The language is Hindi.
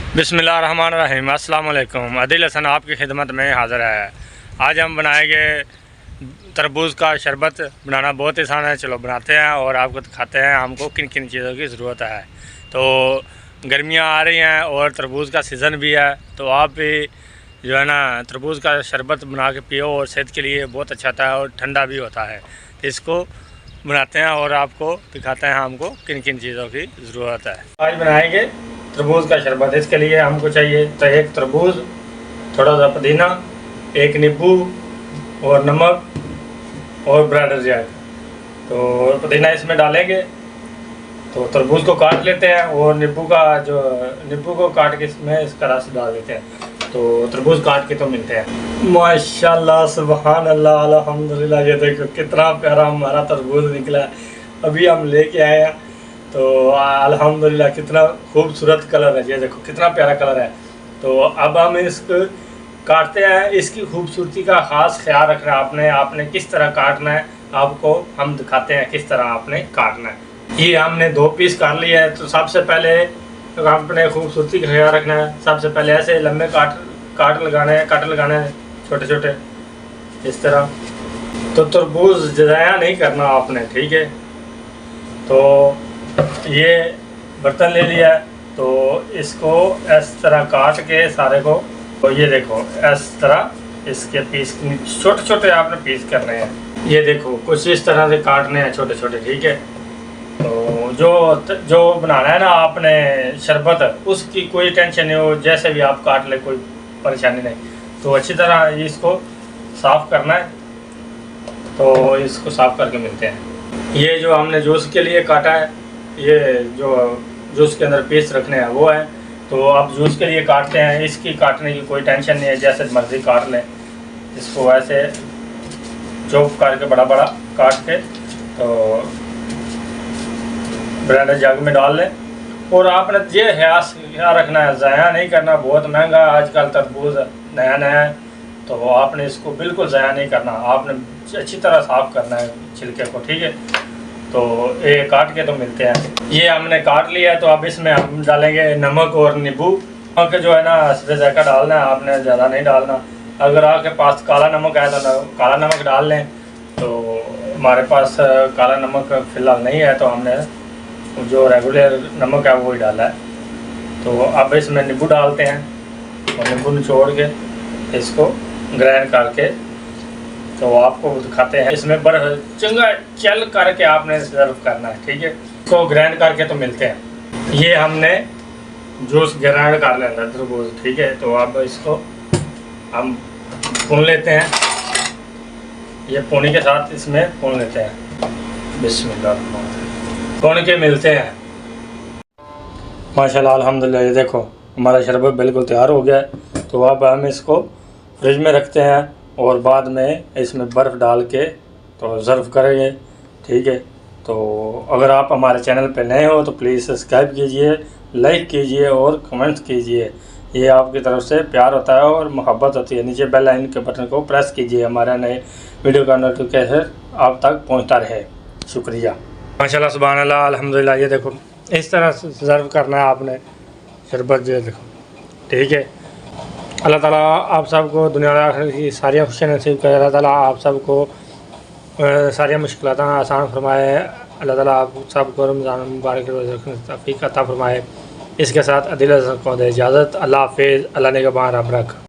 बिस्मिल्लाहिर्रहमानिर्रहीम। अस्सलाम वालेकुम। आदिल हसन आपकी खिदमत में हाज़िर है। आज हम बनाएंगे तरबूज का शरबत। बनाना बहुत आसान है, चलो बनाते हैं और आपको दिखाते हैं हमको किन किन चीज़ों की ज़रूरत है। तो गर्मियाँ आ रही हैं और तरबूज का सीज़न भी है, तो आप भी जो है ना तरबूज का शरबत बना के पियो और सेहत के लिए बहुत अच्छा होता है और ठंडा भी होता है। तो इसको बनाते हैं और आपको दिखाते हैं हमको किन किन चीज़ों की ज़रूरत है। आज बनाएंगे तरबूज का शरबत। इसके लिए हमको चाहिए तो एक तरबूज, थोड़ा सा पुदीना, एक नींबू और नमक और ब्रेड जैक। तो पुदीना इसमें डालेंगे, तो तरबूज को काट लेते हैं और नींबू को काट के इसमें इसका रस डाल देते हैं। तो तरबूज काट के तो मिलते हैं। माशाल्लाह, सुभान अल्लाह, अल्हम्दुलिल्लाह। ये देखो कितना प्यारा हमारा तरबूज निकला है, अभी हम लेके आए हैं। तो अल्हम्दुलिल्लाह कितना खूबसूरत कलर है, ये देखो कितना प्यारा कलर है। तो अब हम इसको काटते हैं। इसकी खूबसूरती का ख़ास ख्याल रखना है आपने किस तरह काटना है, आपको हम दिखाते हैं किस तरह आपने काटना है। ये हमने 2 पीस काट लिए हैं। तो सबसे पहले आपने खूबसूरती का ख्याल रखना है। सबसे पहले ऐसे लंबे काट लगाने हैं छोटे छोटे इस तरह। तो तरबूज ज़ाया नहीं करना आपने, ठीक है। तो ये बर्तन ले लिया है, तो इसको इस तरह काट के सारे को, तो ये देखो इस तरह इसके पीस छोटे छोटे आपने पीस करने हैं। ये देखो कुछ इस तरह से काटने हैं छोटे छोटे, ठीक है। तो जो बनाना है ना आपने शरबत, उसकी कोई टेंशन नहीं हो, जैसे भी आप काट ले कोई परेशानी नहीं। तो अच्छी तरह इसको साफ़ करना है। तो इसको साफ़ करके मिलते हैं। ये जो हमने जूस के लिए काटा है, ये जो जूस के अंदर पीस रखने हैं वो है। तो आप जूस के लिए काटते हैं, इसकी काटने की कोई टेंशन नहीं है, जैसे मर्ज़ी काट लें। इसको ऐसे चॉप करके बड़ा बड़ा काट के तो ब्लेंडर जग में डाल लें। और आपने ये ख्याल रखना है, ज़ाया नहीं करना। बहुत महंगा आजकल तरबूज नया नया है, तो आपने इसको बिल्कुल ज़ाया नहीं करना। आपने अच्छी तरह साफ़ करना है छिलके को, ठीक है। तो ये काट के तो मिलते हैं। ये हमने काट लिया है। तो अब इसमें हम डालेंगे नमक और नींबू। नमक जो है ना सीधे जाकर डालना है, आपने ज़्यादा नहीं डालना। अगर आपके पास काला नमक है तो काला नमक डाल लें। तो हमारे पास काला नमक फ़िलहाल नहीं है, तो हमने जो रेगुलर नमक है वो ही डाला है। तो अब इसमें नींबू डालते हैं और नींबू निचोड़ के इसको ग्राइंड करके तो आपको दिखाते हैं। इसमें बर्फ चंगा चल करके आपने सर्व करना है, ठीक है। इसको ग्राइंड करके तो मिलते हैं। ये हमने जूस ग्राइंड कर लेना तरबूज, ठीक है। तो अब इसको हम भून लेते हैं। ये पानी के साथ इसमें भून लेते हैं। बिस्मिल्लाह, भून के मिलते हैं। माशाल्लाह, अल्हम्दुलिल्लाह। ये देखो हमारा शरबत बिल्कुल तैयार हो गया है। तो अब हम इसको फ्रिज में रखते हैं और बाद में इसमें बर्फ़ डाल के तो सर्व करेंगे, ठीक है। तो अगर आप हमारे चैनल पर नए हो तो प्लीज़ सब्सक्राइब कीजिए, लाइक कीजिए और कमेंट्स कीजिए। ये आपकी तरफ से प्यार होता है और मोहब्बत होती है। नीचे बेल आइकन के बटन को प्रेस कीजिए, हमारा नए वीडियो का नोटिफिकेशन आप तक पहुँचता रहे। शुक्रिया। माशाल्लाह, सुभान अल्लाह, अल्हम्दुलिल्लाह। ये देखो इस तरह से सर्व करना है आपने शरबत, ये देखो, ठीक है। अल्लाह ताला आप सबको दुनिया आखिरत की सारी खुशियाँ नसीब करे। अल्लाह ताला आप सबको सारी मुश्किलात आसान फरमाए। अल्लाह ताला आप सबको रमज़ान मुबारक के रोज़े रखने की तौफीक अता फरमाए। इसके साथ आदिल हसन को दे इजाज़त। अल्लाह हाफ़िज़। अल्लाह निगहबान, रब रख।